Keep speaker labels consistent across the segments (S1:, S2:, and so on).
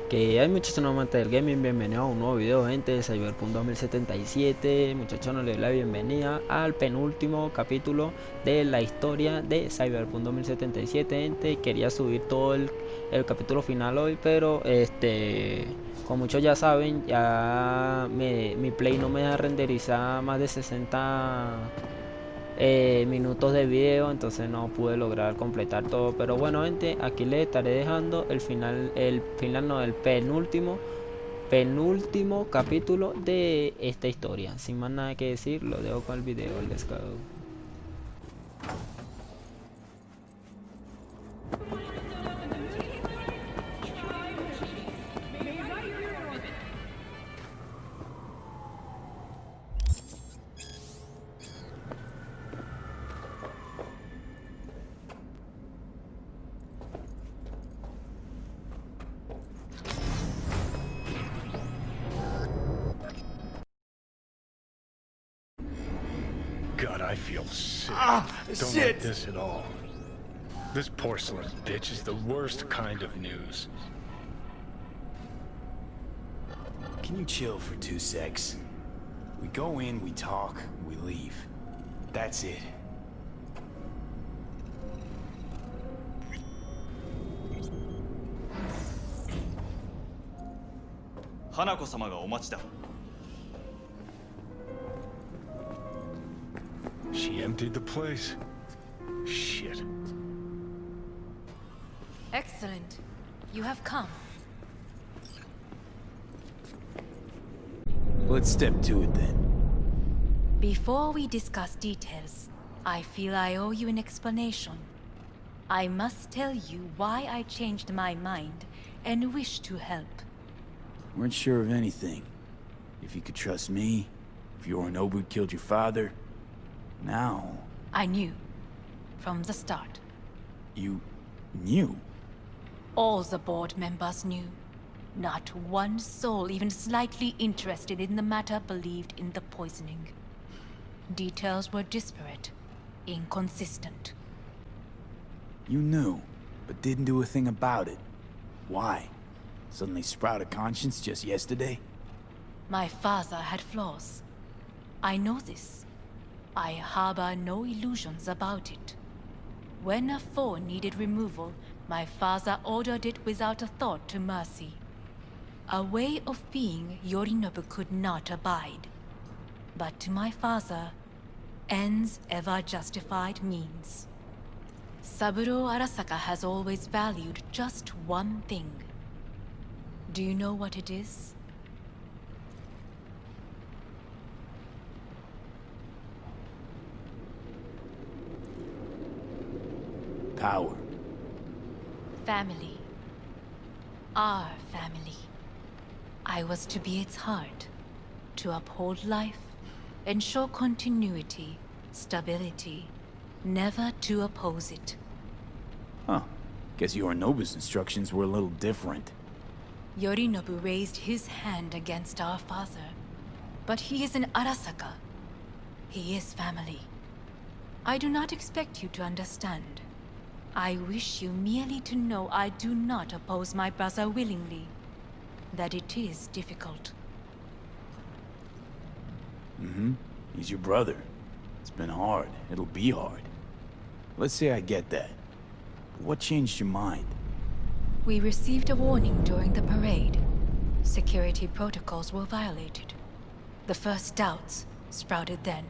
S1: Que hay muchos amantes del gaming, bienvenido a un nuevo video, gente de Cyberpunk 2077. Muchachones, les doy la bienvenida al penúltimo capítulo de la historia de Cyberpunk 2077, gente. Quería subir todo el capítulo final hoy, pero como muchos ya saben, mi play no me deja renderizar más de 60 minutos de video, entonces no pude lograr completar todo. Pero bueno, gente, aquí les estaré dejando el final no, el penúltimo capítulo de esta historia. Sin más nada que decir, lo dejo con el video. Let's go.
S2: God, I feel sick. Don't
S3: Shit!
S2: like this at all. This porcelain bitch is the worst kind of news.
S3: Can you chill for 2 secs? We go in, we talk, we leave. That's it.
S4: Hanako-samaがお待ちだ。
S2: She emptied the place. Shit.
S5: Excellent. You have come.
S3: Let's step to it then.
S5: Before we discuss details, I feel I owe you an explanation. I must tell you why I changed my mind and wish to help.
S3: Weren't sure of anything. If you could trust me, if Yorinobu killed your father. Now...
S5: I knew. From the start.
S3: You... knew?
S5: All the board members knew. Not one soul even slightly interested in the matter believed in the poisoning. Details were disparate, inconsistent.
S3: You knew, but didn't do a thing about it. Why? Suddenly sprout a conscience just yesterday?
S5: My father had flaws. I know this. I harbor no illusions about it. When a foe needed removal, my father ordered it without a thought to mercy. A way of being Yorinobu could not abide. But to my father, ends ever justified means. Saburo Arasaka has always valued just one thing. Do you know what it is?
S3: Power.
S5: Family. Our family. I was to be its heart, to uphold life, ensure continuity, stability, never to oppose it.
S3: Huh. Guess Yorinobu's instructions were a little different.
S5: Yorinobu raised his hand against our father, but he is an Arasaka. He is family. I do not expect you to understand. I wish you merely to know I do not oppose my brother willingly. That it is difficult.
S3: Mm-hmm. He's your brother. It's been hard. It'll be hard. Let's say I get that. But what changed your mind?
S5: We received a warning during the parade. Security protocols were violated. The first doubts sprouted then.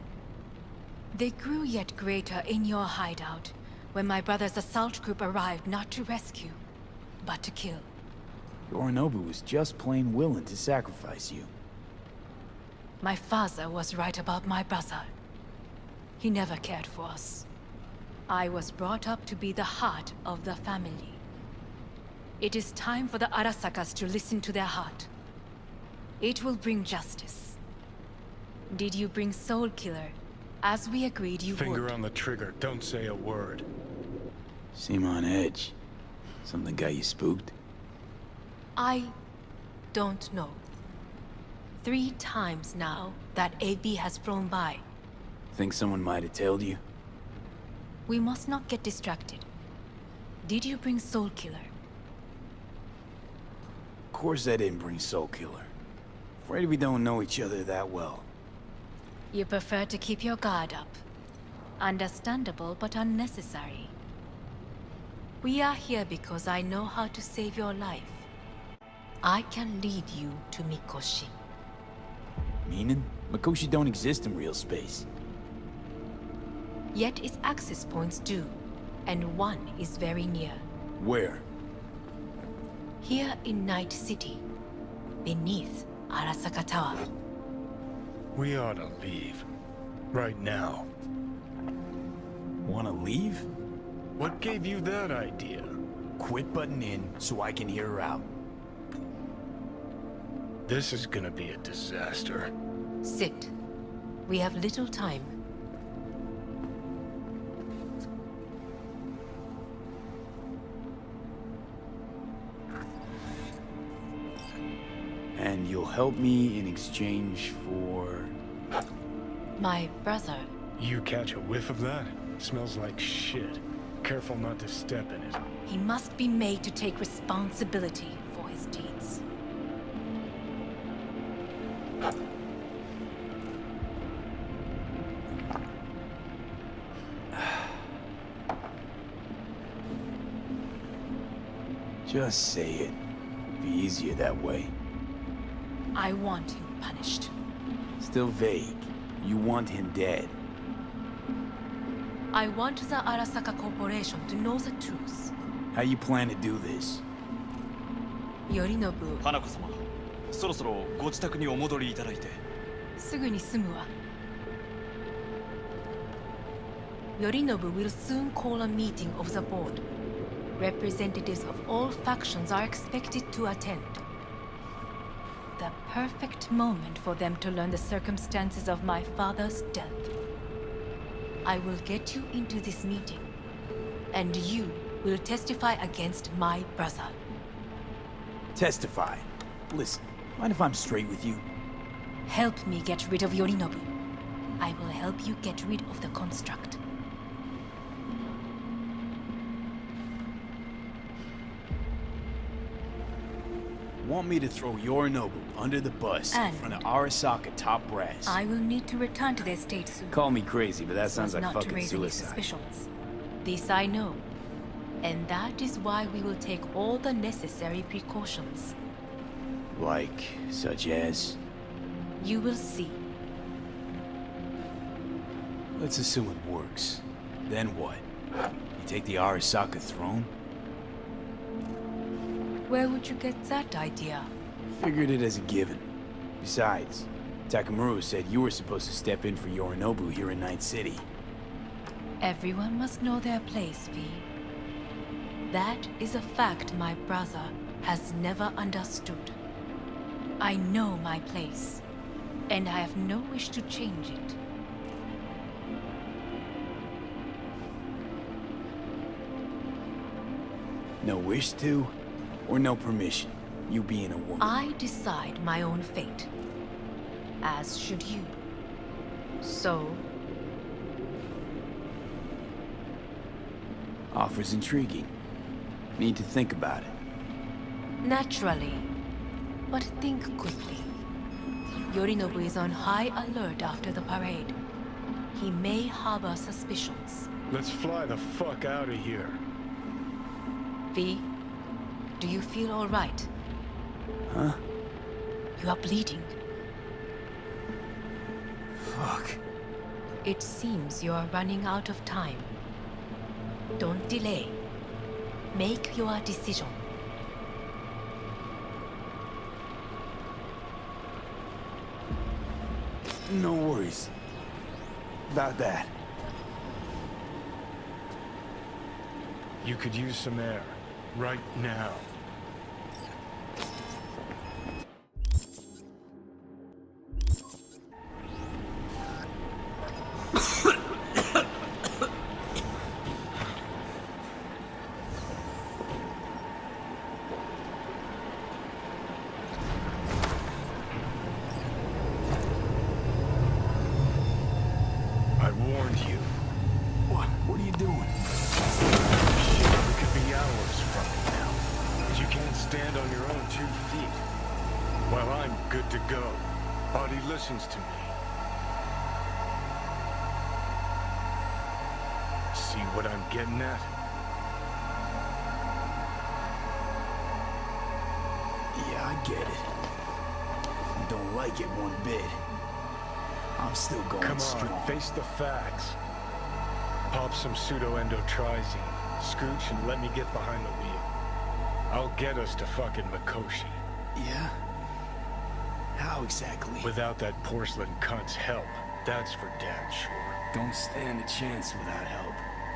S5: They grew yet greater in your hideout, when my brother's assault group arrived not to rescue, but to kill.
S3: Yorinobu was just plain willing to sacrifice you.
S5: My father was right about my brother. He never cared for us. I was brought up to be the heart of the family. It is time for the Arasakas to listen to their heart. It will bring justice. Did you bring Soul Killer, as we agreed you would?
S2: Finger on the trigger. Don't say a word.
S3: Seem on edge. Something got you spooked?
S5: I don't know. 3 times now that AB has flown by.
S3: Think someone might have told you?
S5: We must not get distracted. Did you bring Soul Killer?
S3: course I didn't bring Soul Killer. Afraid we don't know each other that well.
S5: You prefer to keep your guard up. Understandable, but unnecessary. We are here because I know how to save your life. I can lead you to Mikoshi.
S3: Meaning? Mikoshi don't exist in real space.
S5: Yet its access points do, and one is very near.
S3: Where?
S5: Here in Night City, beneath Arasaka Tower.
S2: We ought to leave. Right now.
S3: Wanna leave?
S2: What gave you that idea?
S3: Quit butting in so I can hear her out.
S2: This is gonna be a disaster.
S5: Sit. We have little time.
S3: And you'll help me in exchange for...
S5: My brother.
S2: You catch a whiff of that? Smells like shit. Careful not to step in it.
S5: He must be made to take responsibility for his deeds.
S3: Just say it. Be easier that way.
S5: I want him punished.
S3: Still vague. You want him dead.
S5: I want the Arasaka Corporation to know the truth.
S3: How you plan to do this?
S5: Yorinobu,
S4: 花子様、そろそろご自宅にお戻りいただいて。
S5: すぐに済むわ。Yorinobu will soon call a meeting of the board. Representatives of all factions are expected to attend. The perfect moment for them to learn the circumstances of my father's death. I will get you into this meeting, and you will testify against my brother.
S3: Testify. Listen, mind if I'm straight with you?
S5: Help me get rid of Yorinobu. I will help you get rid of the construct.
S3: Want me to throw Yorinobu under the bus in
S5: And-
S3: front of Arasaka top brass?
S5: I will need to return to the estate soon.
S3: Call me crazy, but that
S5: So
S3: sounds
S5: as
S3: like
S5: not to
S3: fucking
S5: raise any
S3: suicide.
S5: suspicions. This I know. And that is why we will take all the necessary precautions.
S3: Like, such as?
S5: You will see.
S3: Let's assume it works. Then what? You take the Arasaka throne?
S5: Where would you get that idea?
S3: Figured it as a given. Besides, Takamura said you were supposed to step in for Yorinobu here in Night City.
S5: Everyone must know their place, V. That is a fact my brother has never understood. I know my place, and I have no wish to change it.
S3: No wish to, or no permission? You being a woman.
S5: I decide my own fate, as should you. So,
S3: Offer's intriguing. Need to think about it.
S5: naturally, but think quickly. Yorinobu is on high alert after the parade. He may harbor suspicions.
S2: Let's fly the fuck out of here.
S5: V, do you feel all right?
S3: Huh?
S5: You are bleeding.
S3: Fuck.
S5: It seems you are running out of time. Don't delay. Make your decision.
S3: No worries. About that.
S2: You could use some air. Right now. I warned you.
S3: What are you doing?
S2: Shit, it could be hours from now. Well, I'm good to go. Body listens to me. See what I'm getting at?
S3: Yeah, I get it. Don't like it one bit. I'm still going
S2: Come on,
S3: strong.
S2: face the facts. Pop some pseudo-endotrizine, scooch, and let me get behind the wheel. I'll get us to fucking Mikoshi.
S3: Yeah? How exactly?
S2: Without that porcelain cunt's help, that's for damn sure.
S3: Don't stand a chance without help.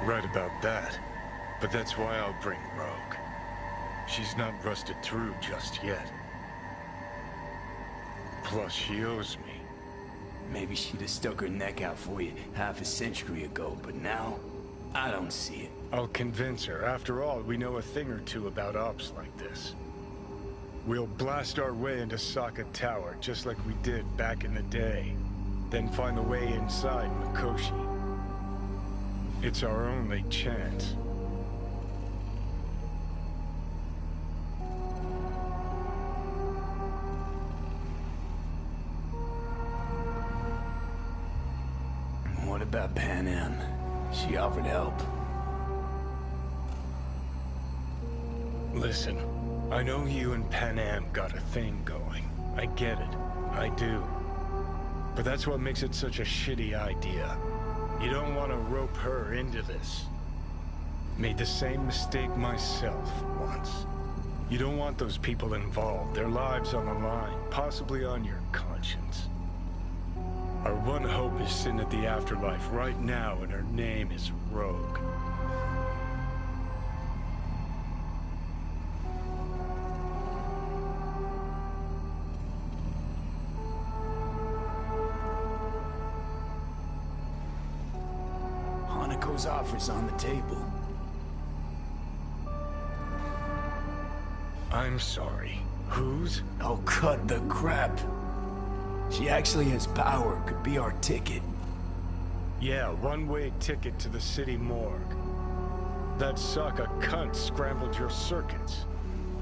S2: Right about that. But that's why I'll bring Rogue. She's not rusted through just yet. Plus, she owes me.
S3: Maybe she'd have stuck her neck out for you half a century ago, but now, I don't see it.
S2: I'll convince her. After all, we know a thing or two about ops like this. We'll blast our way into Sokka Tower, just like we did back in the day. Then find the way inside Mikoshi. It's our only chance.
S3: What about Pan Am? She offered help.
S2: Listen, I know you and Pan Am got a thing going. I get it. I do. But that's what makes it such a shitty idea. You don't want to rope her into this. Made the same mistake myself once. You don't want those people involved, their lives on the line, possibly on your conscience. Our one hope is sitting at the afterlife right now, and her name is Rogue.
S3: Hanako's offer's on the table.
S2: I'm sorry. Whose?
S3: Oh, cut the crap. She actually has power, could be our ticket.
S2: Yeah, one-way ticket to the city morgue. That Sokka cunt scrambled your circuits.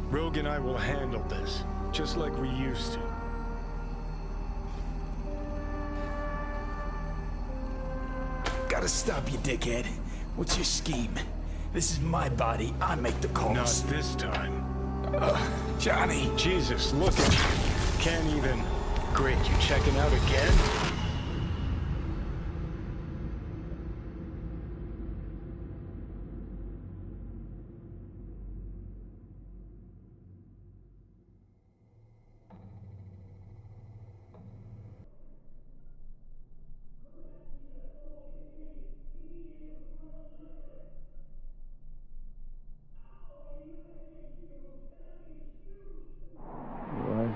S2: Rogue and I will handle this, just like we used to.
S3: Gotta stop you, dickhead. What's your scheme? This is my body, I make the calls.
S2: Not this time.
S3: Johnny!
S2: Jesus, look at you. Can't even... Great, you checking out again?
S3: What?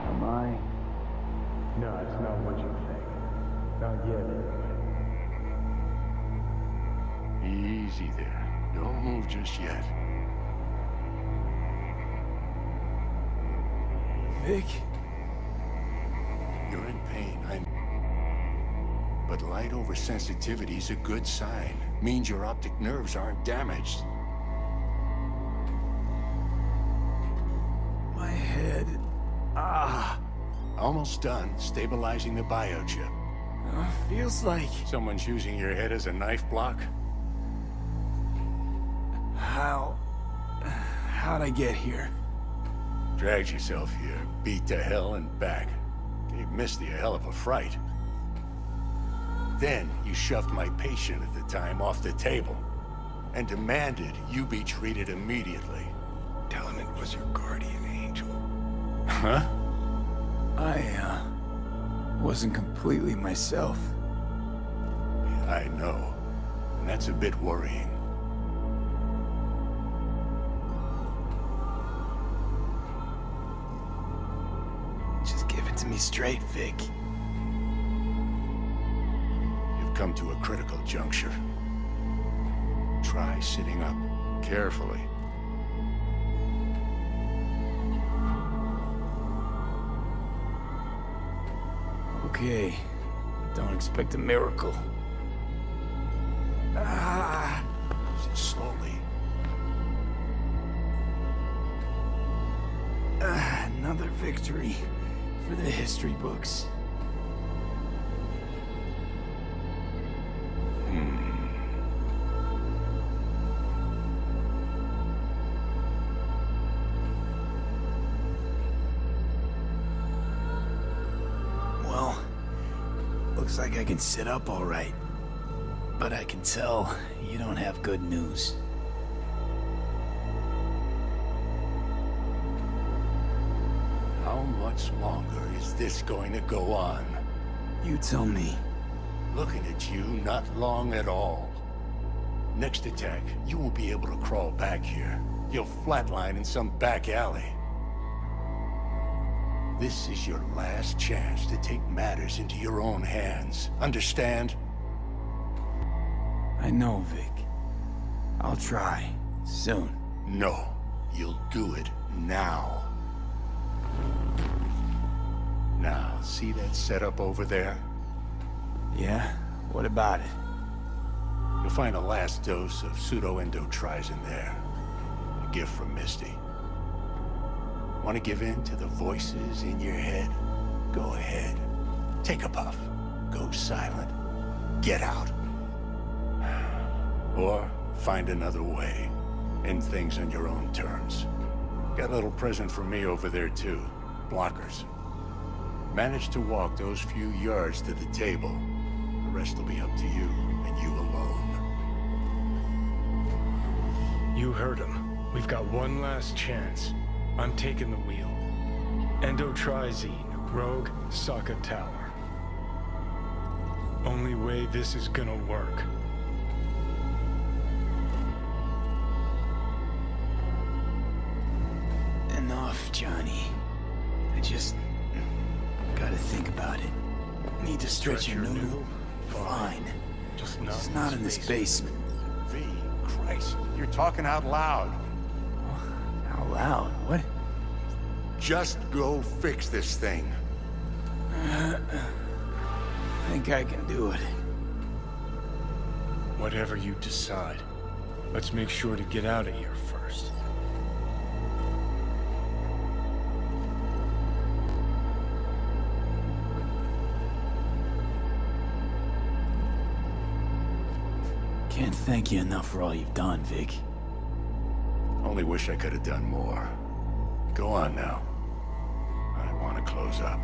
S3: Am I?
S2: No, it's not what you think. Not yet, anyway.
S6: Easy there. Don't move just yet.
S3: Vic?
S6: You're in pain, but light oversensitivity is a good sign. Means your optic nerves aren't damaged.
S3: My head. Ah!
S6: Almost done stabilizing the biochip.
S3: Feels like...
S6: Someone's using your head as a knife block?
S3: How'd I get here?
S6: Dragged yourself here, beat to hell and back. Gave Misty a hell of a fright. Then you shoved my patient at the time off the table and demanded you be treated immediately.
S2: Tell him it was your guardian angel.
S6: Huh?
S3: I, wasn't completely myself.
S6: Yeah, I know. And that's a bit worrying.
S3: Just give it to me straight, Vic.
S6: You've come to a critical juncture. Try sitting up carefully.
S3: Okay. Don't expect a miracle. Ah!
S6: Slowly.
S3: Another victory for the history books. Well, looks like I can sit up all right. But I can tell you don't have good news.
S6: How much longer is this going to go on?
S3: You tell me.
S6: Looking at you, not long at all. Next attack, you won't be able to crawl back here. You'll flatline in some back alley. This is your last chance to take matters into your own hands. Understand?
S3: I know, Vic. I'll try. Soon.
S6: No. You'll do it now. Now, see that setup over there?
S3: Yeah? What about it?
S6: You'll find a last dose of pseudo-endotrizin there. A gift from Misty. Want to give in to the voices in your head? Go ahead. Take a puff. Go silent. Get out. Or find another way. End things on your own terms. Got a little present for me over there too. Blockers. Manage to walk those few yards to the table. The rest will be up to you, and you alone.
S2: You heard him. We've got one last chance. I'm taking the wheel. Endotrizine, Rogue, Sokka Tower. Only way this is gonna work.
S3: Enough, Johnny. I just gotta think about it. Need to stretch your noodle? Fine.
S2: Just
S3: It's not in this basement.
S6: V, Christ, you're talking out loud.
S3: Out loud? What?
S6: Just go fix this thing.
S3: Think I can do it.
S2: Whatever you decide. Let's make sure to get out of here first.
S3: Can't thank you enough for all you've done, Vic.
S6: Only wish I could have done more. Go on now. I want to close up.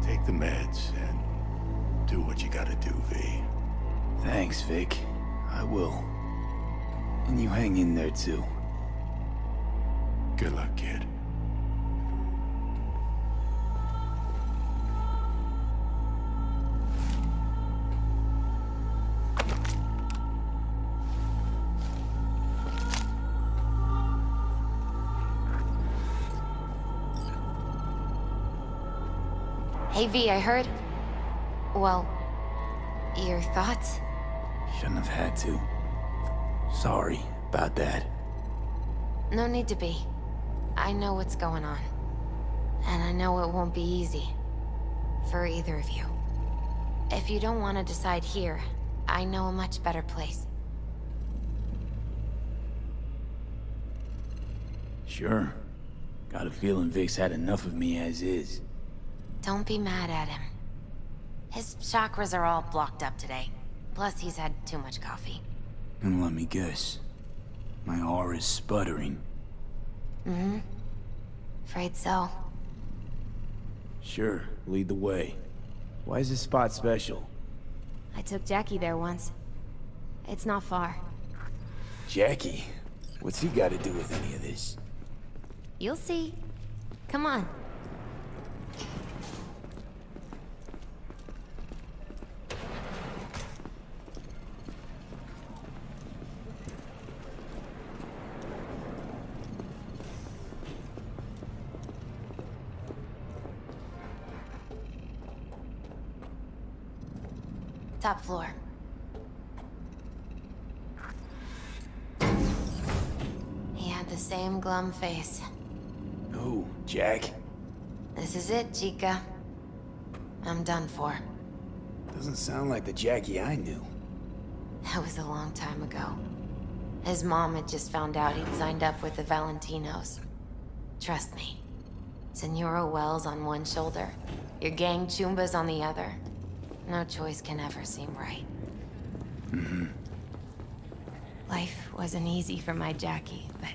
S6: Take the meds and do what you gotta do, V.
S3: Thanks, Vic. I will. And you hang in there, too.
S6: Good luck, kid.
S7: Hey V, I heard... Well, your thoughts?
S3: Shouldn't have had to. Sorry about that.
S7: No need to be. I know what's going on. And I know it won't be easy. For either of you. If you don't want to decide here, I know a much better place.
S3: Sure. Got a feeling Vic's had enough of me as is.
S7: Don't be mad at him. His chakras are all blocked up today. Plus, he's had too much coffee.
S3: And let me guess. My aura's sputtering.
S7: Mm-hmm. Afraid so.
S3: Sure, lead the way. Why is this spot special?
S7: I took Jackie there once. It's not far.
S3: Jackie? What's he got to do with any of this?
S7: You'll see. Come on. Top floor. He had the same glum face.
S3: Who, Jack?
S7: This is it, Chica. I'm done for.
S3: Doesn't sound like the Jackie I knew.
S7: That was a long time ago. His mom had just found out he'd signed up with the Valentinos. Trust me, Senora Wells on one shoulder, your gang Chumbas on the other. No choice can ever seem right. Life wasn't easy for my Jackie, but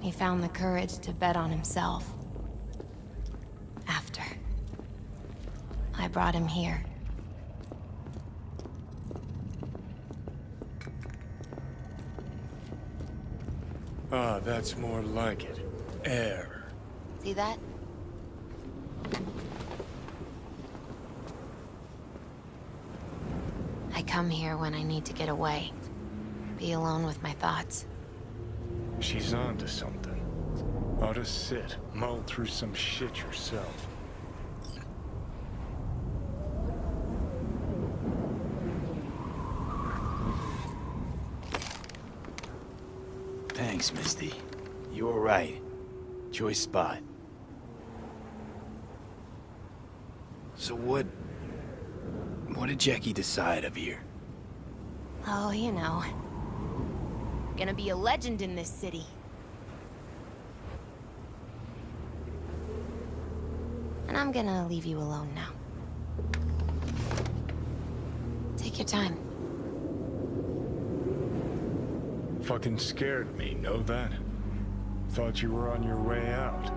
S7: he found the courage to bet on himself. After I brought him here.
S2: Ah, that's more like it. Air.
S7: See that? I come here when I need to get away. Be alone with my thoughts.
S2: She's onto something. Ought to sit, mull through some shit yourself.
S3: Thanks, Misty. You were right. Choice spot. So what did Jackie decide up here?
S7: Oh, you know. Gonna be a legend in this city. And I'm gonna leave you alone now. Take your time.
S2: Fucking scared me, know that? Thought you were on your way out.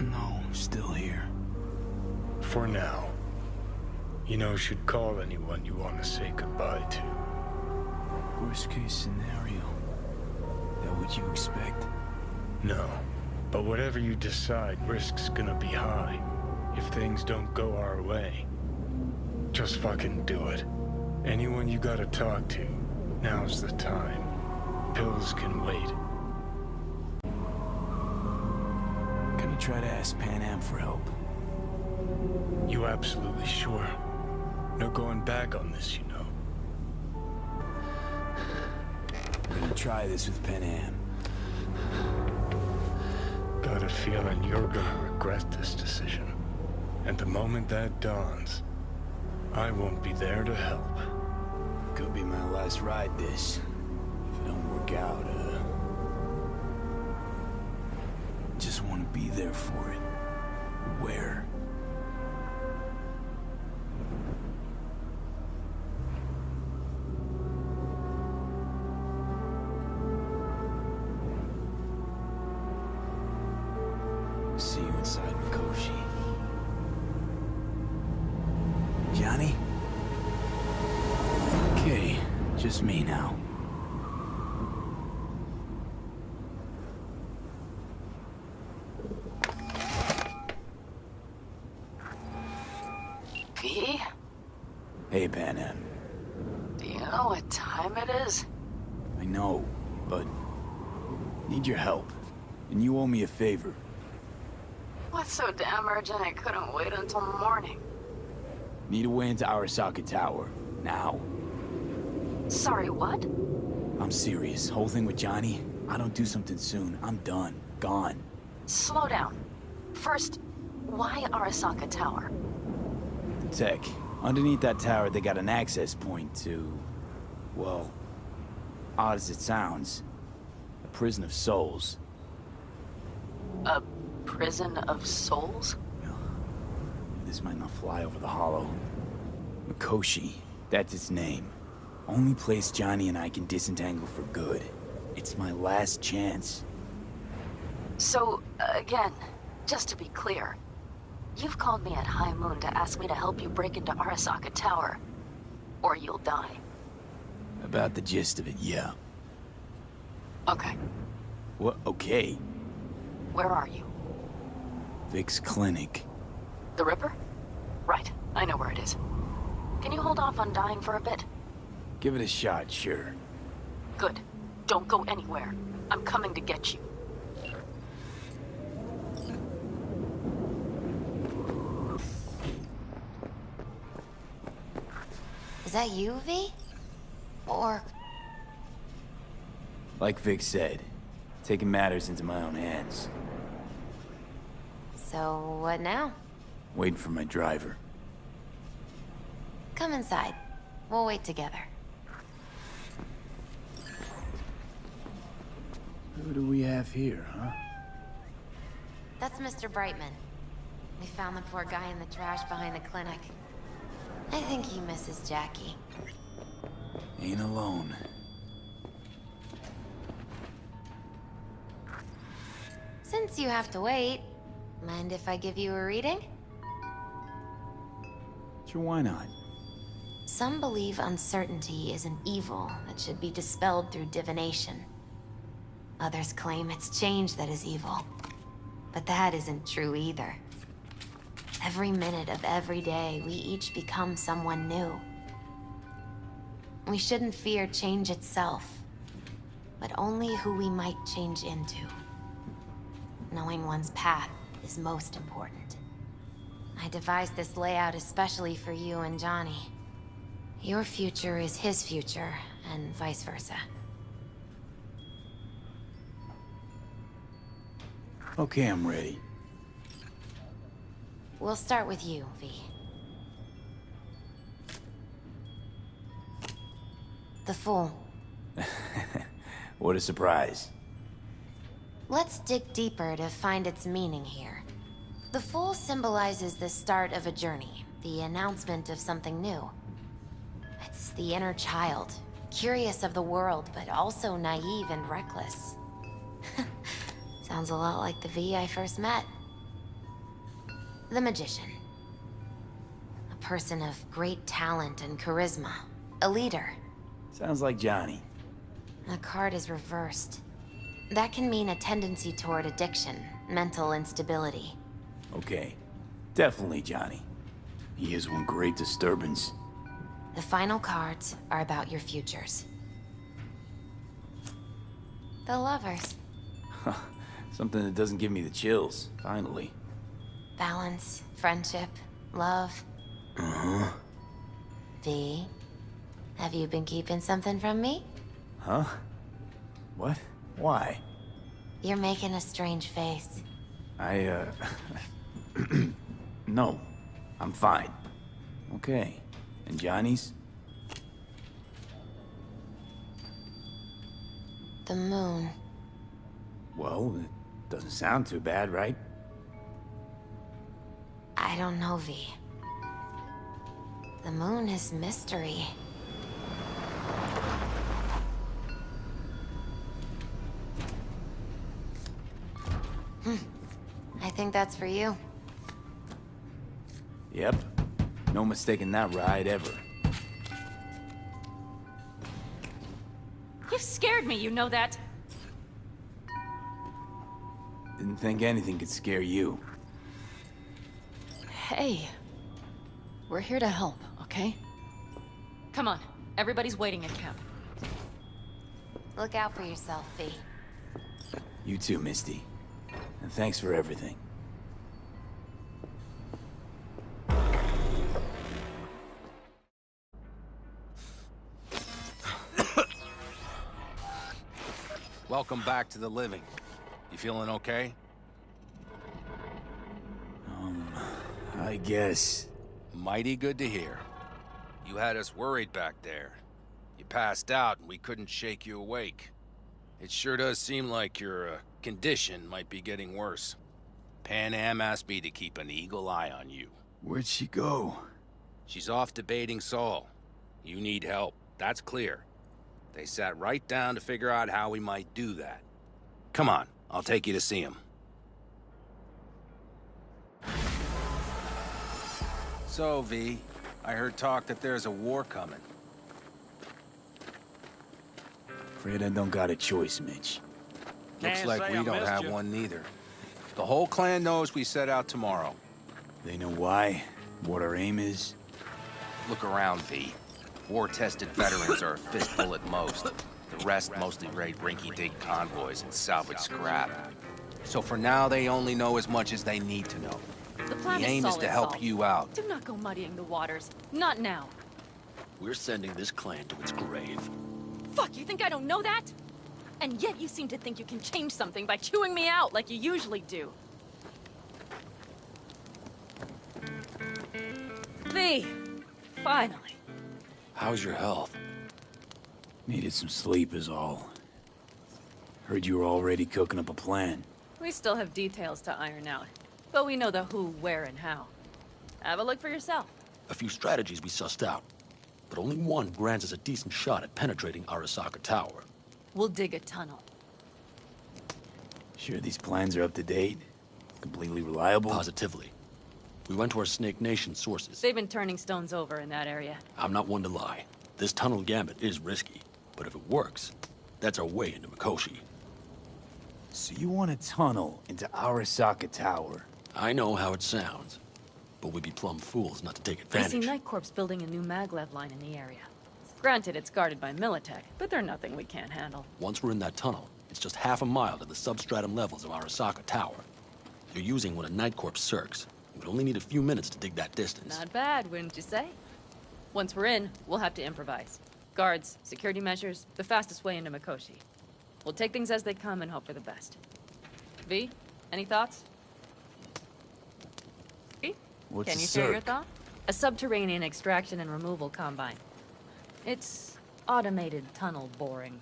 S3: No, still here.
S2: For now. You know, should call anyone you want to say goodbye to.
S3: Worst case scenario. That what you expect?
S2: No. But whatever you decide, risk's gonna be high. If things don't go our way. Just fucking do it. Anyone you gotta talk to, now's the time. Pills can wait.
S3: Gonna try to ask Pan Am for help.
S2: You absolutely sure? No going back on this, you know.
S3: Gonna try this with Pan Am.
S2: Got a feeling you're gonna regret this decision. And the moment that dawns, I won't be there to help.
S3: Could be my last ride this. If it don't work out, just wanna be there for it. Where? See you inside Mikoshi. Johnny? Okay, just me now.
S8: V?
S3: Hey, Pan Am.
S8: Do you know what time it is?
S3: I know, but need your help. And you owe me a favor.
S8: What's so damn urgent I couldn't wait until morning?
S3: Need a way into Arasaka Tower. Now.
S8: Sorry, what?
S3: I'm serious. Whole thing with Johnny, I don't do something soon, I'm done. Gone.
S8: Slow down. First, why Arasaka Tower?
S3: Tech. Underneath that tower, they got an access point to... well, odd as it sounds, a prison of souls.
S8: A prison of souls?
S3: This might not fly over the hollow. Mikoshi, that's its name. Only place Johnny and I can disentangle for good. It's my last chance.
S8: So, again, just to be clear, you've called me at high moon to ask me to help you break into Arasaka Tower, or you'll die.
S3: About the gist of it, yeah.
S8: Okay,
S3: What? Okay.
S8: where are you?
S3: Vic's clinic.
S8: The Ripper? Right, I know where it is. Can you hold off on dying for a bit?
S3: Give it a shot, sure.
S8: Good. Don't go anywhere. I'm coming to get you.
S7: Is that you, V? Or...
S3: Like Vic said, taking matters into my own hands.
S7: so what now?
S3: Waiting for my driver.
S7: Come inside. We'll wait together.
S3: Who do we have here, huh?
S7: That's Mr. Brightman. We found the poor guy in the trash behind the clinic. I think he misses Jackie.
S3: Ain't alone.
S7: Since you have to wait, mind if I give you a reading?
S3: Sure, why not?
S7: Some believe uncertainty is an evil that should be dispelled through divination. Others claim it's change that is evil. But that isn't true either. Every minute of every day, we each become someone new. We shouldn't fear change itself, but only who we might change into. Knowing one's path is most important. I devised this layout especially for you and Johnny. Your future is his future, and vice versa.
S3: Okay, I'm ready.
S7: We'll start with you, V. The Fool.
S3: What a surprise.
S7: Let's dig deeper to find its meaning here. The Fool symbolizes the start of a journey, the announcement of something new. It's the inner child, curious of the world, but also naive and reckless. Sounds a lot like the V I first met. The Magician. A person of great talent and charisma. A leader.
S3: Sounds like Johnny.
S7: The card is reversed. That can mean a tendency toward addiction, mental instability.
S3: Okay. Definitely Johnny. He is one great disturbance.
S7: The final cards are about your futures. The Lovers.
S3: Something that doesn't give me the chills, finally.
S7: Balance, friendship, love.
S3: Uh-huh.
S7: V, have you been keeping something from me?
S3: Huh? What? Why?
S7: You're making a strange face.
S3: No. I'm fine. Okay. And Johnny's?
S7: The moon.
S3: Well, it doesn't sound too bad, right?
S7: I don't know, V. The moon is mystery. I think that's for you.
S3: Yep. No mistaking that ride ever.
S9: You've scared me, you know that?
S3: Didn't think anything could scare you.
S9: Hey. We're here to help, okay? Come on. Everybody's waiting at camp.
S7: Look out for yourself, V.
S3: You too, Misty. And thanks for everything.
S10: Welcome back to the living. You feeling okay?
S3: I guess.
S10: Mighty good to hear. You had us worried back there. You passed out and we couldn't shake you awake. It sure does seem like your condition might be getting worse. Pan Am asked me to keep an eagle eye on you.
S3: Where'd she go?
S10: She's off debating Saul. You need help, that's clear. They sat right down to figure out how we might do that. Come on, I'll take you to see him. So, V, I heard talk that there's a war coming.
S3: Afraid I don't got a choice, Mitch.
S10: Looks like we don't have one neither. The whole clan knows we set out tomorrow.
S3: They know why? What our aim is?
S10: Look around, V. War-tested veterans are a fistful at most. The rest mostly raid rinky-dink convoys and salvage scrap. So for now, they only know as much as they need to know.
S9: The plan
S10: The aim is to
S9: solid,
S10: help
S9: Saul.
S10: you out.
S9: Do not go muddying the waters. Not now.
S11: We're sending this clan to its grave.
S9: Fuck, you think I don't know that? And yet you seem to think you can change something by chewing me out like you usually do. V, finally.
S11: How's your health?
S3: Needed some sleep is all. Heard you were already cooking up a plan.
S9: We still have details to iron out, but we know the who, where, and how. Have a look for yourself.
S11: A few strategies we sussed out, but only one grants us a decent shot at penetrating Arasaka Tower.
S9: We'll dig a tunnel.
S3: Sure these plans are up to date? Completely reliable?
S11: Positively. We went to our Snake Nation sources.
S9: They've been turning stones over in that area.
S11: I'm not one to lie. This tunnel gambit is risky, but if it works, that's our way into Mikoshi.
S3: So you want a tunnel into Arasaka Tower?
S11: I know how it sounds, but we'd be plumb fools not to take
S9: I
S11: advantage.
S9: see Night Corp's building a new maglev line in the area. Granted, it's guarded by Militech, but they're nothing we can't handle.
S11: Once we're in that tunnel, it's just half a mile to the substratum levels of Arasaka Tower. You're using one of Night Corp's circs. We only need a few minutes to dig that distance.
S9: Not bad, wouldn't you say? Once we're in, we'll have to improvise. Guards, security measures, the fastest way into Mikoshi. We'll take things as they come and hope for the best. V, any thoughts? V?
S3: What's
S9: Can
S3: a
S9: you share your
S3: circ?
S9: thought? A subterranean extraction and removal combine. It's automated tunnel boring.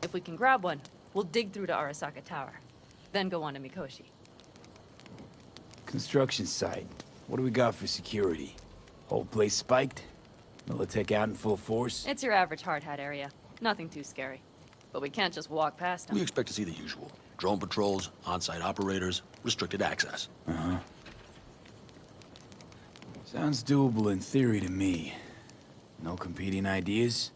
S9: If we can grab one, we'll dig through to Arasaka Tower, then go on to Mikoshi.
S3: Construction site. What do we got for security? Whole place spiked? Militech out in full force?
S9: It's your average hard hat area. Nothing too scary. But we can't just walk past them.
S11: We expect to see the usual. Drone patrols, on-site operators, restricted access.
S3: Uh-huh. Sounds doable in theory to me. No competing ideas?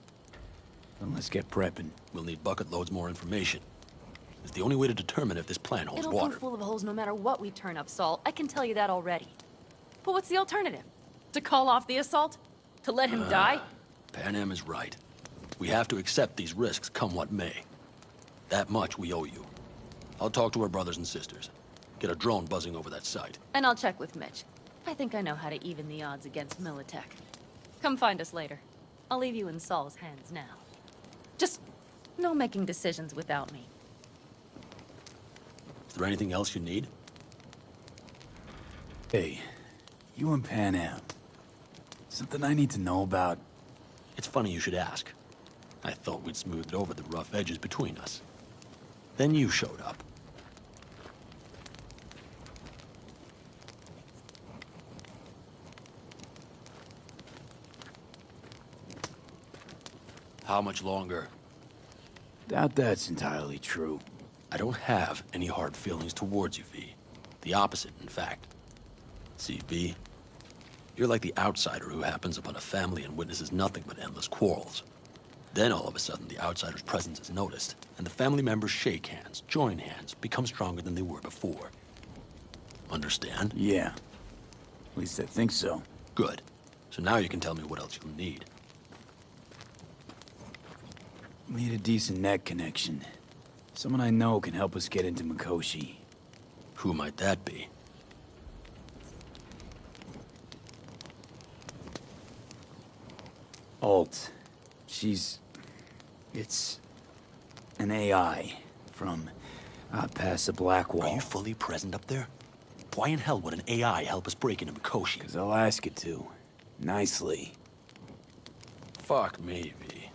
S3: Then let's get prepping.
S11: We'll need bucket loads more information. It's the only way to determine if this plan holds
S9: It'll
S11: water.
S9: be full of holes no matter what we turn up, Saul. I can tell you that already. But what's the alternative? To call off the assault? To let him die?
S11: Pan Am is right. We have to accept these risks come what may. That much we owe you. I'll talk to our brothers and sisters. Get a drone buzzing over that site.
S9: And I'll check with Mitch. I think I know how to even the odds against Militech. Come find us later. I'll leave you in Saul's hands now. Just no making decisions without me.
S11: Is there anything else you need?
S3: Hey, you and Pan Am. Something I need to know about?
S11: It's funny you should ask. I thought we'd smoothed over the rough edges between us. Then you showed up. How much longer?
S3: Doubt that's entirely true.
S11: I don't have any hard feelings towards you, V. The opposite, in fact. See, V, you're like the outsider who happens upon a family and witnesses nothing but endless quarrels. Then all of a sudden, the outsider's presence is noticed, and the family members shake hands, join hands, become stronger than they were before. Understand?
S3: Yeah. At least I think so.
S11: Good. So now you can tell me what else you'll need.
S3: Need a decent net connection. Someone I know can help us get into Mikoshi.
S11: Who might that be?
S3: Alt. It's an AI from past the Black Wall.
S11: Are you fully present up there? Why in hell would an AI help us break into Mikoshi?
S3: 'Cause I'll ask it to. Nicely.
S11: Fuck me, V.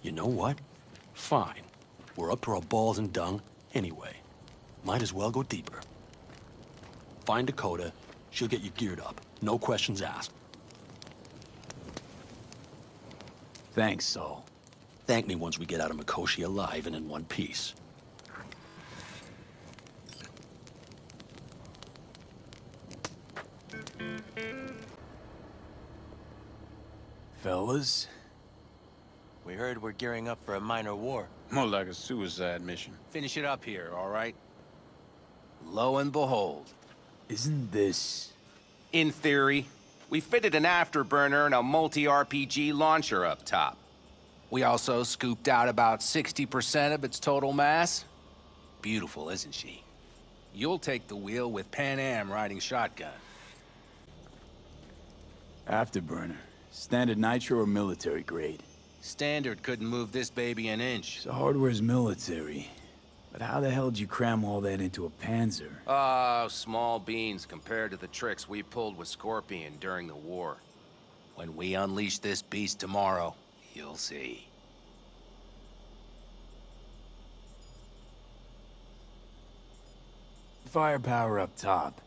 S11: You know what? Fine. We're up to our balls in dung anyway. Might as well go deeper. Find Dakota. She'll get you geared up. No questions asked.
S3: Thanks, Saul.
S11: Thank me once we get out of Mikoshi alive and in one piece.
S3: Fellas?
S12: We heard we're gearing up for a minor war.
S6: More like a suicide mission.
S10: Finish it up here, all right? Lo and behold.
S3: Isn't this...
S13: In theory, we fitted an afterburner and a multi-RPG launcher up top. We also scooped out about 60% of its total mass. Beautiful, isn't she? You'll take the wheel with Pan Am riding shotgun.
S3: Afterburner. Standard nitro or military grade?
S13: Standard couldn't move this baby an inch.
S3: So hardware's military. But how the hell did you cram all that into a Panzer?
S13: Oh, small beans compared to the tricks we pulled with Scorpion during the war. When we unleash this beast tomorrow, you'll see.
S3: firepower up top.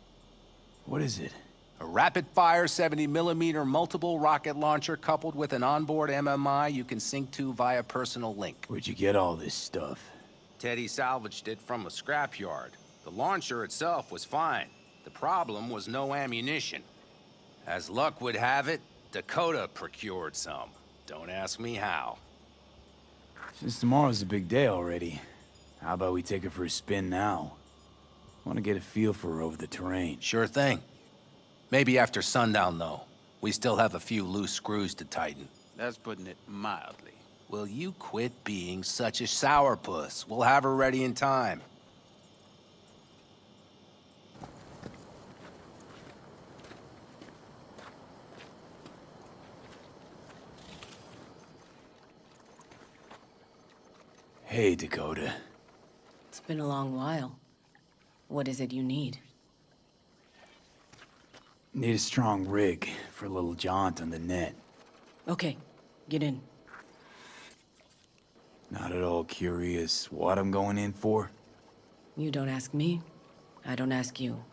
S3: What is it?
S13: A rapid-fire 70mm multiple rocket launcher coupled with an onboard MMI you can sync to via personal link.
S3: Where'd you get all this stuff?
S13: Teddy salvaged it from a scrapyard. The launcher itself was fine. The problem was no ammunition. As luck would have it, Dakota procured some. Don't ask me how.
S3: Since tomorrow's a big day already, how about we take her for a spin now? I want to get a feel for her over the terrain.
S13: Sure thing. Maybe after sundown, though. We still have a few loose screws to tighten.
S12: That's putting it mildly.
S13: Will you quit being such a sourpuss? We'll have her ready in time.
S3: Hey, Dakota.
S14: It's been a long while. What is it you need?
S3: Need a strong rig for a little jaunt on the net.
S14: Okay, get in.
S3: Not at all curious what I'm going in for?
S14: You don't ask me, I don't ask you.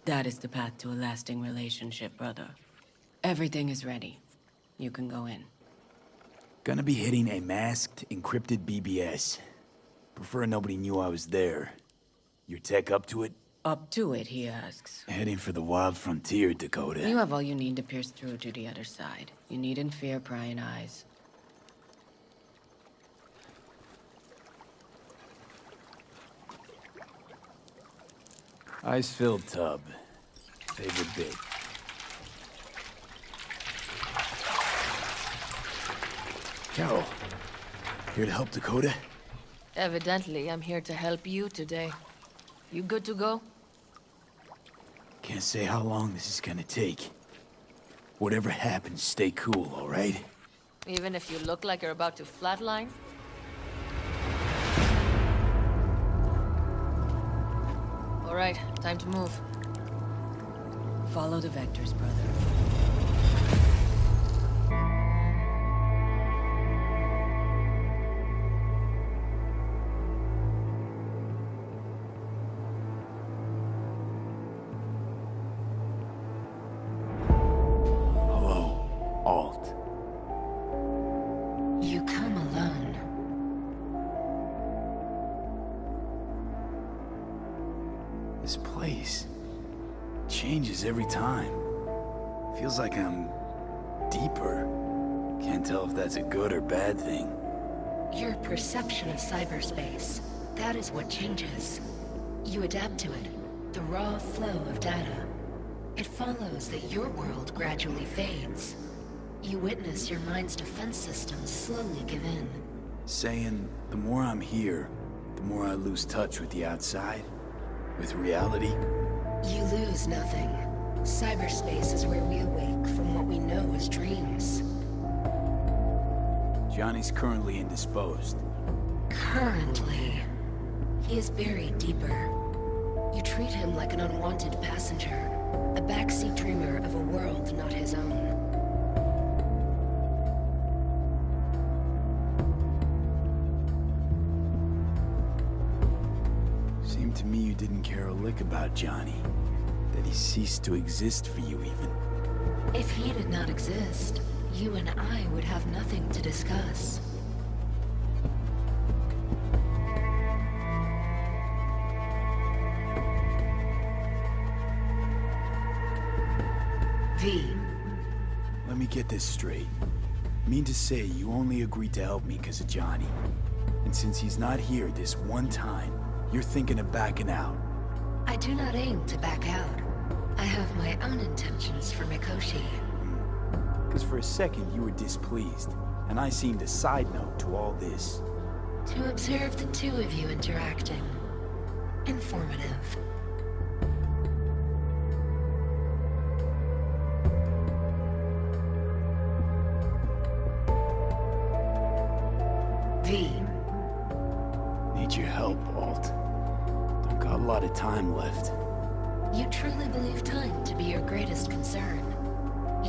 S14: That is the path to a lasting relationship, brother. Everything is ready. You can go in.
S3: Gonna be hitting a masked, encrypted BBS. Prefer nobody knew I was there. Your tech up to it?
S14: Up to it, he asks.
S3: Heading for the wild frontier, Dakota.
S14: You have all you need to pierce through to the other side. You needn't fear prying eyes.
S3: Ice-filled tub. Favorite bit. Carol, here to help Dakota?
S8: Evidently, I'm here to help you today. You good to go?
S3: Can't say how long this is gonna take. Whatever happens, stay cool, all right?
S8: Even if you look like you're about to flatline? All right, time to move.
S14: Follow the vectors, brother.
S3: This place changes every time. Feels like I'm deeper. Can't tell if that's a good or bad thing.
S15: Your perception of cyberspace, that is what changes. You adapt to it, the raw flow of data. It follows that your world gradually fades. You witness your mind's defense systems slowly give in.
S3: Saying the more I'm here, the more I lose touch with the outside, with reality.
S15: You lose nothing. Cyberspace is where we awake from what we know as dreams.
S3: Johnny's currently indisposed.
S15: Currently. He is buried deeper. You treat him like an unwanted passenger, a backseat dreamer of a world not his own.
S3: Seemed to me you didn't care a lick about Johnny. That he ceased to exist for you even.
S15: If he did not exist, you and I would have nothing to discuss. V.
S3: Let me get this straight. Mean to say you only agreed to help me because of Johnny. And since he's not here this one time, you're thinking of backing out.
S15: I do not aim to back out. I have my own intentions for Mikoshi.
S3: Because for a second you were displeased, and I seemed a side note to all this.
S15: To observe the two of you interacting. Informative. V.
S3: Need your help, Alt. Don't got a lot of time left.
S15: You truly believe time to be your greatest concern.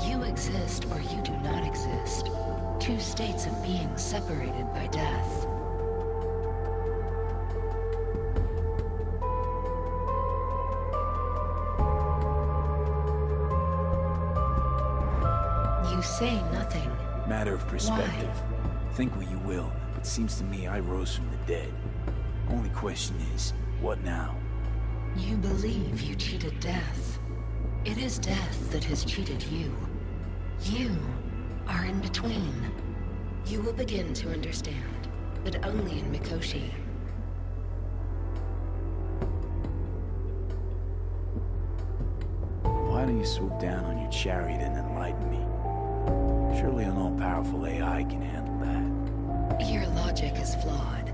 S15: You exist or you do not exist. Two states of being separated by death. say nothing.
S3: Matter of perspective. Think what you will, but seems to me I rose from the dead. Only question is, what now?
S15: You believe you cheated death. It is death that has cheated you. You are in between. You will begin to understand, but only in Mikoshi.
S3: Why don't you swoop down on your chariot and enlighten me? Surely an all-powerful AI can handle that.
S15: Your logic is flawed.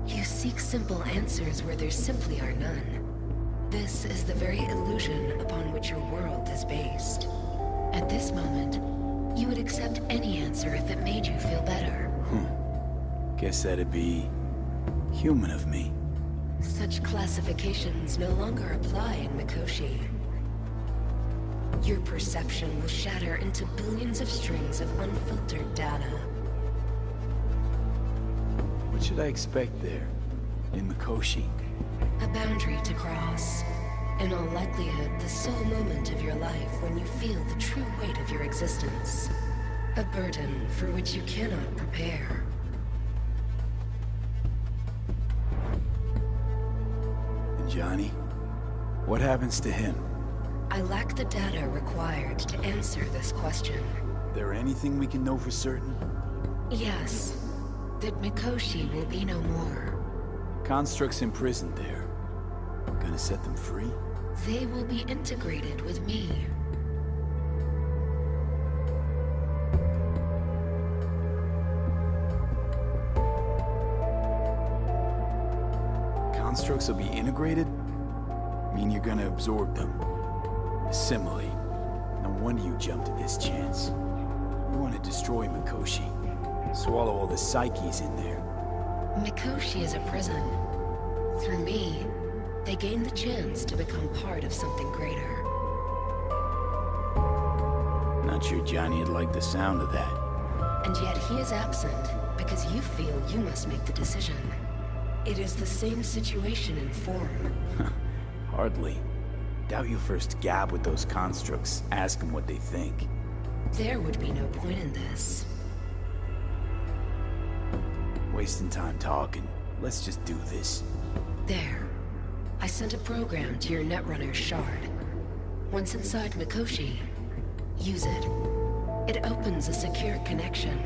S15: You seek simple answers where there simply are none. This is the very illusion upon which your world is based. At this moment, you would accept any answer if it made you feel better.
S3: Guess that'd be human of me.
S15: Such classifications no longer apply in Mikoshi. Your perception will shatter into billions of strings of unfiltered data.
S3: What should I expect there, in Mikoshi?
S15: A boundary to cross. In all likelihood, the sole moment of your life when you feel the true weight of your existence. A burden for which you cannot prepare.
S3: And Johnny? What happens to him?
S15: I lack the data required to answer this question.
S3: There anything we can know for certain?
S15: Yes. That Mikoshi will be no more.
S3: Constructs imprisoned there. Gonna set them free?
S15: They will be integrated with me.
S3: Constructs will be integrated? Mean you're gonna absorb them? Assimilate. No wonder you jumped at this chance. You want to destroy Mikoshi. Swallow all the psyches in there.
S15: Mikoshi is a prison. Through me, they gain the chance to become part of something greater.
S3: Not sure Johnny'd like the sound of that.
S15: And yet he is absent because you feel you must make the decision. It is the same situation in form.
S3: Hardly. Doubt you first gab with those constructs, ask them what they think.
S15: There would be no point in this.
S3: Wasting time talking. Let's just do this.
S15: There. I sent a program to your Netrunner's shard. Once inside Mikoshi, use it. It opens a secure connection.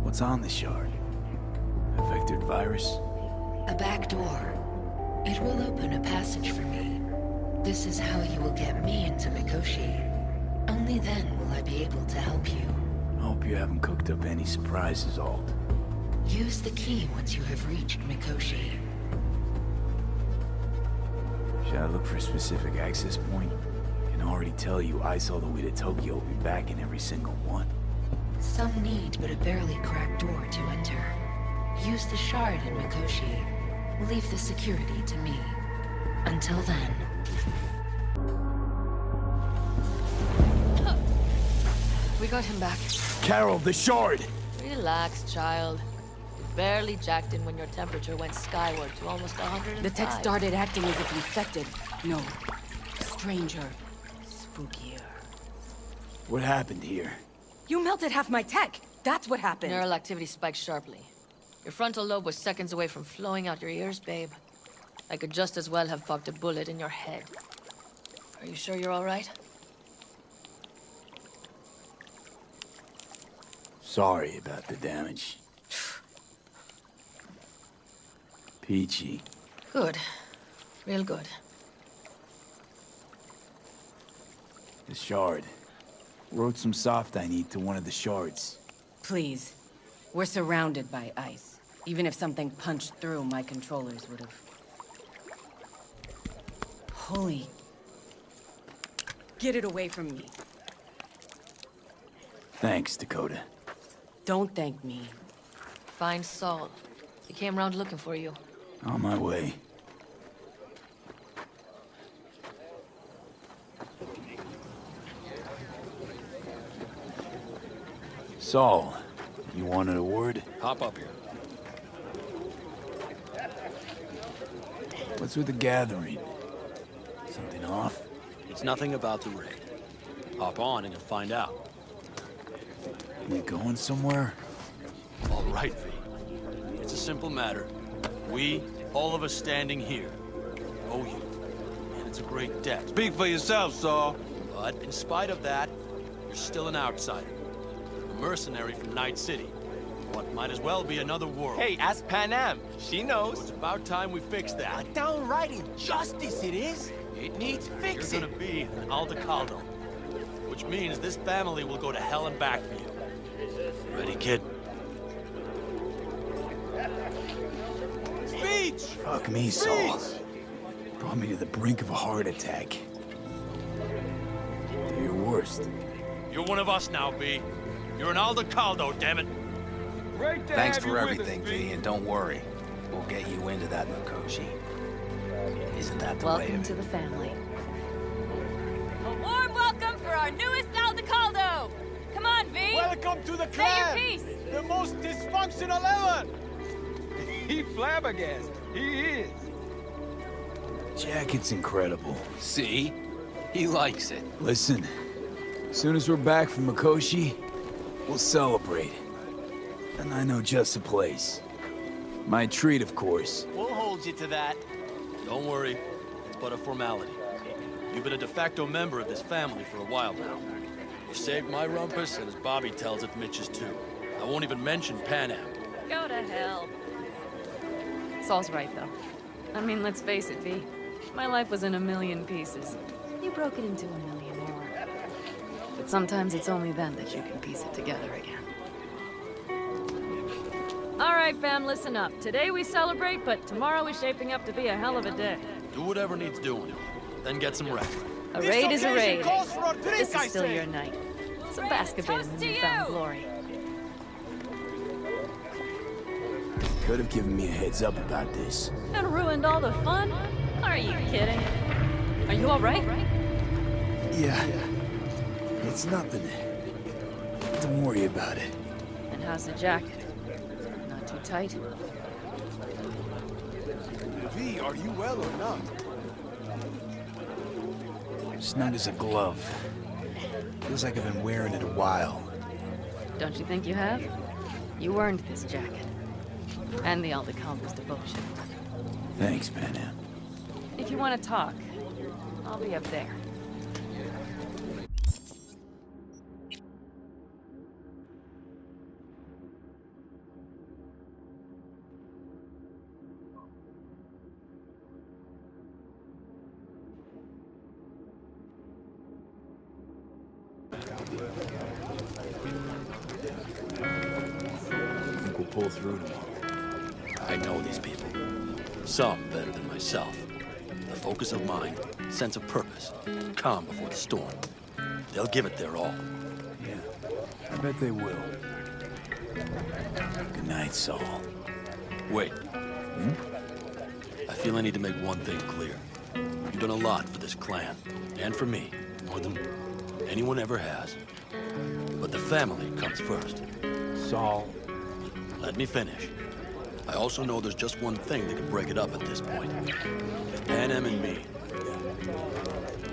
S3: What's on the shard? A vectored virus?
S15: A back door. It will open a passage for me. This is how you will get me into Mikoshi. Only then will I be able to help you.
S3: I hope you haven't cooked up any surprises, Alt.
S15: Use the key once you have reached Mikoshi.
S3: Should I look for a specific access point? I can already tell you I saw the way to Tokyo will be back in every single one.
S15: Some need but a barely cracked door to enter. Use the shard in Mikoshi. Leave the security to me. Until then.
S9: We got him back.
S3: Carol, the shard!
S9: Relax, child. You barely jacked in when your temperature went skyward to almost 105.
S14: The tech started acting as if infected. No. Stranger. Spookier.
S3: What happened here?
S14: You melted half my tech! That's what happened!
S9: Neural activity spiked sharply. Your frontal lobe was seconds away from flowing out your ears, babe. I could just as well have popped a bullet in your head. Are you sure you're all right?
S3: Sorry about the damage. Peachy.
S9: Good. Real good.
S3: The shard. Wrote some soft I need to one of the shards.
S14: Please. We're surrounded by ice. Even if something punched through, my controllers would have... Holy... Get it away from me.
S3: Thanks, Dakota.
S14: Don't thank me.
S9: Find Saul. He came round looking for you.
S3: On my way. Saul, you wanted a word?
S11: Hop up here.
S3: What's with the gathering? Something off?
S11: It's nothing about the raid. Hop on and you'll find out.
S3: We going somewhere?
S11: All right, V. It's a simple matter. We, all of us standing here, owe you. And it's a great debt.
S12: Speak for yourself, Saul.
S11: But in spite of that, you're still an outsider. A mercenary from Night City. What might as well be another world.
S12: Hey, ask Panam. She knows.
S11: So it's about time we fix that.
S12: A downright injustice it is. It needs fixing.
S11: You're gonna be an Aldecaldo. Which means this family will go to hell and back for you. Ready, kid?
S12: Speech!
S3: Fuck me, Saul. Brought me to the brink of a heart attack. Do your worst.
S11: You're one of us now, B. You're an Aldecaldo, damn it.
S10: Thanks for everything, V, and don't worry. We'll get you into that Mikoshi. Isn't that the way
S9: Welcome
S10: of
S9: to
S10: it?
S9: the family. A warm welcome for our newest Aldecaldo! Come on, V!
S12: Welcome to the
S9: Say
S12: clan!
S9: your piece!
S12: The most dysfunctional ever! He flabbergasted. He is.
S3: Jacket's incredible.
S10: See? He likes it.
S3: Listen, as soon as we're back from Mikoshi, we'll celebrate. And I know just the place. My treat, of course.
S12: We'll hold you to that.
S11: Don't worry. It's but a formality. You've been a de facto member of this family for a while now. You saved my rumpus, and as Bobby tells it, Mitch's too. I won't even mention Panam.
S9: Go to hell. Saul's right, though. I mean, let's face it, V. My life was in a million pieces. You broke it into a million more. But sometimes it's only then that you can piece it together again. All right, fam, listen up. Today we celebrate, but tomorrow is shaping up to be a hell of a day.
S11: Do whatever needs doing. Then get some rest.
S9: A raid is a raid.
S12: Calls for a drink,
S9: This
S12: I
S9: is still
S12: say.
S9: your night. So bask a bit in the newfound glory.
S3: Could have given me a heads up about this.
S9: And ruined all the fun? Are you kidding? Are you all right?
S3: Yeah. It's nothing. Don't worry about it.
S9: And how's the jacket? Not too tight?
S12: V, are you well or not?
S3: Snug as a glove. Feels like I've been wearing it a while.
S9: Don't you think you have? You earned this jacket. And the Aldecaldo's devotion.
S3: Thanks, Panam.
S9: If you want to talk, I'll be up there.
S3: I think we'll pull through tomorrow.
S11: I know these people. Some better than myself. The focus of mind, sense of purpose, calm before the storm. They'll give it their all.
S3: Yeah, I bet they will. Good night, Saul.
S11: Wait. I feel I need to make one thing clear. You've done a lot for this clan, and for me, more than anyone ever has. But the family comes first.
S3: Saul.
S11: Let me finish. I also know there's just one thing that can break it up at this point. Panam and me.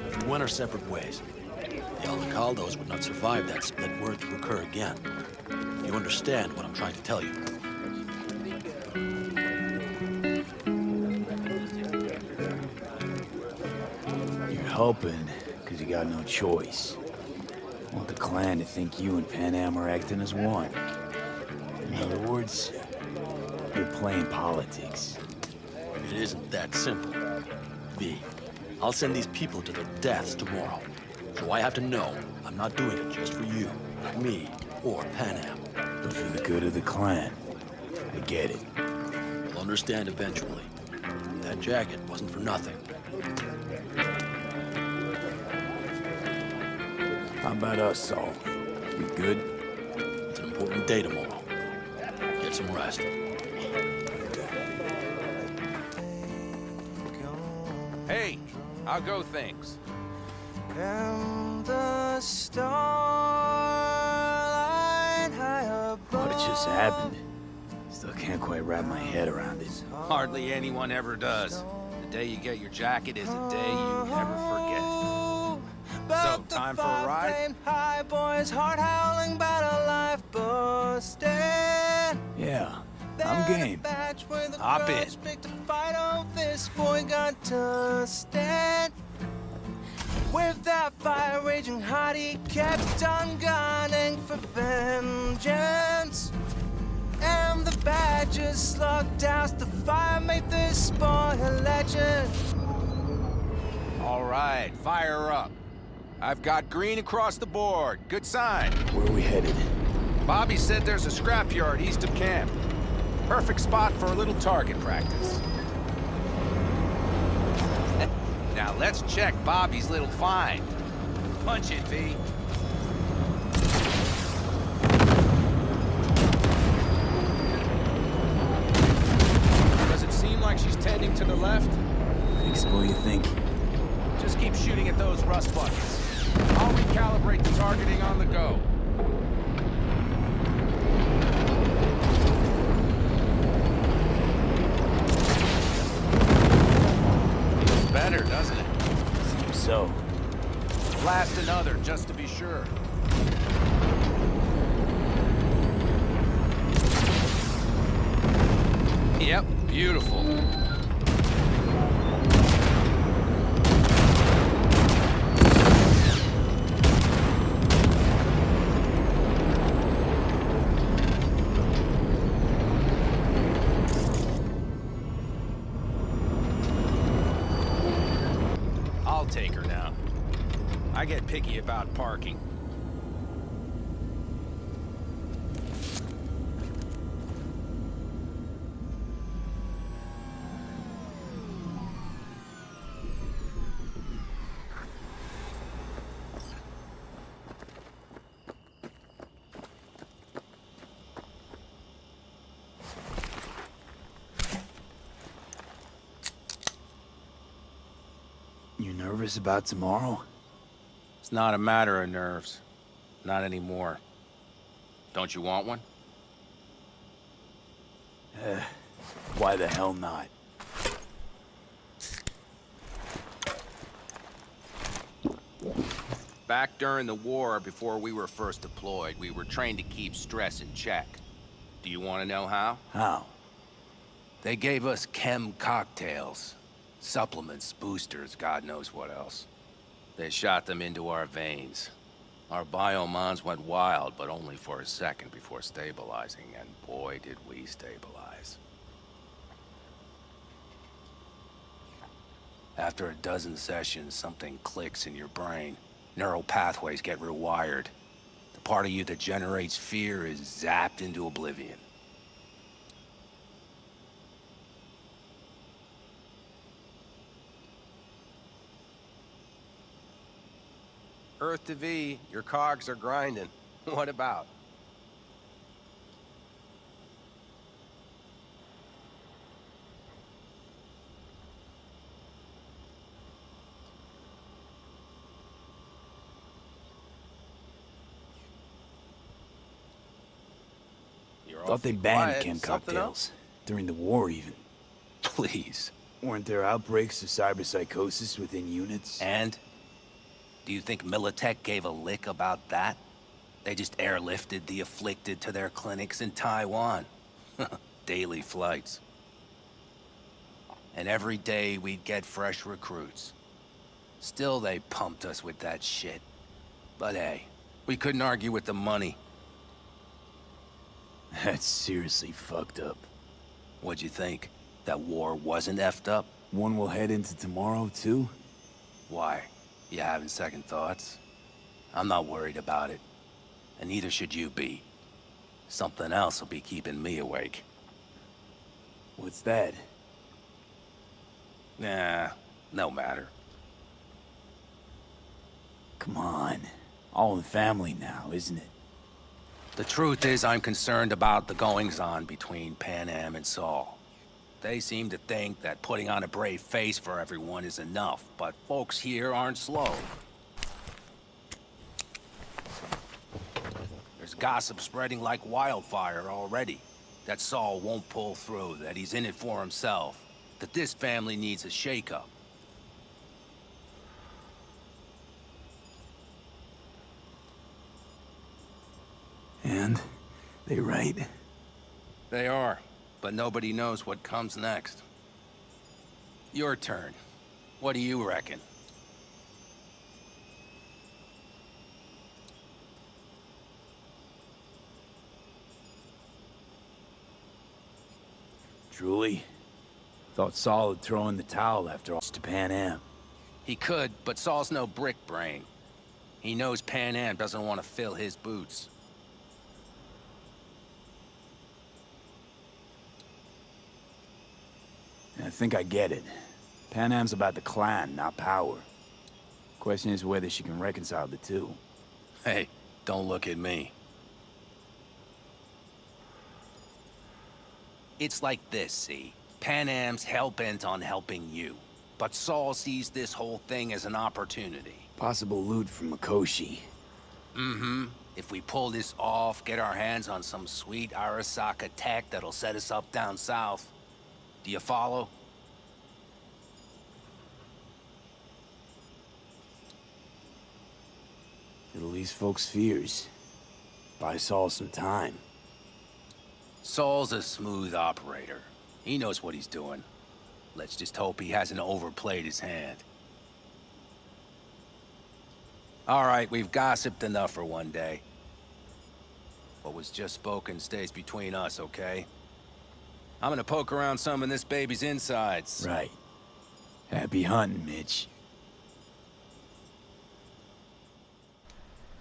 S11: If we went our separate ways, the Aldecaldos would not survive that split were it to occur again. You understand what I'm trying to tell you.
S3: You're helping, because you got no choice. Want the clan to think you and Panam are acting as one. In other words, you're playing politics.
S11: It isn't that simple. V, I'll send these people to their deaths tomorrow. So I have to know I'm not doing it just for you, me, or Panam.
S3: But for the good of the clan. I get it.
S11: You'll understand eventually. That jacket wasn't for nothing.
S3: How about us, Saul? We good?
S11: It's an important day tomorrow. Get some rest.
S10: Hey, how go things?
S12: And the starlight high above.
S3: What just happened? Still can't quite wrap my head around it.
S10: Hardly anyone ever does. The day you get your jacket is a day you never forget. So, time for a ride?
S12: High boys, heart howling, battle life busted.
S3: Yeah, I'm game.
S10: Hop in.
S12: Fight on this boy got dusted. With that fire raging hot, he kept on gunning for vengeance. And the badgers slugged out the fire, made this boy a legend.
S10: All right, fire up. I've got green across the board. Good sign.
S3: Where are we headed?
S10: Bobby said there's a scrapyard east of camp. Perfect spot for a little target practice. Now let's check Bobby's little find. Punch it, V. Does it seem like she's tending to the left?
S3: Fixable, you think?
S10: Just keep shooting at those rust buckets. I'll recalibrate the targeting on the go. Feels better, doesn't it?
S3: Seems so.
S10: Blast another, just to be sure. Yep, beautiful. I'll take her now. I get picky about parking.
S3: You nervous about tomorrow?
S10: It's not a matter of nerves. Not anymore. Don't you want one?
S3: Why the hell not?
S10: Back during the war, before we were first deployed, we were trained to keep stress in check. Do you want to know how?
S3: How?
S10: They gave us chem cocktails. Supplements, boosters, God knows what else. They shot them into our veins. Our biomons went wild, but only for a second before stabilizing, and boy did we stabilize. After a dozen sessions, something clicks in your brain. Neural pathways get rewired. The part of you that generates fear is zapped into oblivion. Earth to V, your cogs are grinding. What about?
S3: Thought they banned chem cocktails. During the war, even.
S10: Please.
S3: Weren't there outbreaks of cyberpsychosis within units?
S10: And? Do you think Militech gave a lick about that? They just airlifted the afflicted to their clinics in Taiwan. Daily flights. And every day we'd get fresh recruits. Still they pumped us with that shit. But hey, we couldn't argue with the money.
S3: That's seriously fucked up.
S10: What'd you think? That war wasn't effed up?
S3: One will head into tomorrow, too?
S10: Why? You having second thoughts? I'm not worried about it. And neither should you be. Something else will be keeping me awake.
S3: What's that?
S10: Nah, no matter.
S3: Come on. All in family now, isn't it?
S10: The truth is, I'm concerned about the goings-on between Pan Am and Saul. They seem to think that putting on a brave face for everyone is enough, but folks here aren't slow. There's gossip spreading like wildfire already. That Saul won't pull through, that he's in it for himself. that this family needs a shake-up.
S3: And? They right?
S10: They are, but nobody knows what comes next. Your turn. What do you reckon?
S3: Truly? Thought Saul would throw in the towel after all to Pan Am.
S10: He could, but Saul's no brick brain. He knows Pan Am doesn't want to fill his boots.
S3: I think I get it. Pan Am's about the clan, not power. Question is whether she can reconcile the two.
S10: Hey, don't look at me. It's like this, see? Pan Am's hell-bent on helping you. But Saul sees this whole thing as an opportunity.
S3: Possible loot from Mikoshi.
S10: Mm-hmm. If we pull this off, get our hands on some sweet Arasaka tech that'll set us up down south. Do you follow?
S3: It'll ease folks' fears. Buy Saul some time.
S10: Saul's a smooth operator. He knows what he's doing. Let's just hope he hasn't overplayed his hand. All right, we've gossiped enough for one day. What was just spoken stays between us, okay? I'm gonna poke around some of this baby's insides.
S3: Right. Happy hunting, Mitch.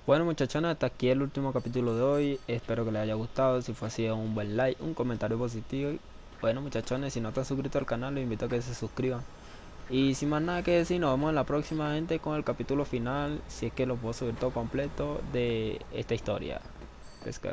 S1: Bueno, muchachones, hasta aquí el último capítulo de hoy. Espero que les haya gustado. Si fue así, un buen like, un comentario positivo. Bueno, muchachones, si no te has suscrito al canal, los invito a que se suscriban. Y sin más nada que decir, nos vemos en la próxima, gente, con el capítulo final, si es que lo puedo subir todo completo, de esta historia. Let's go.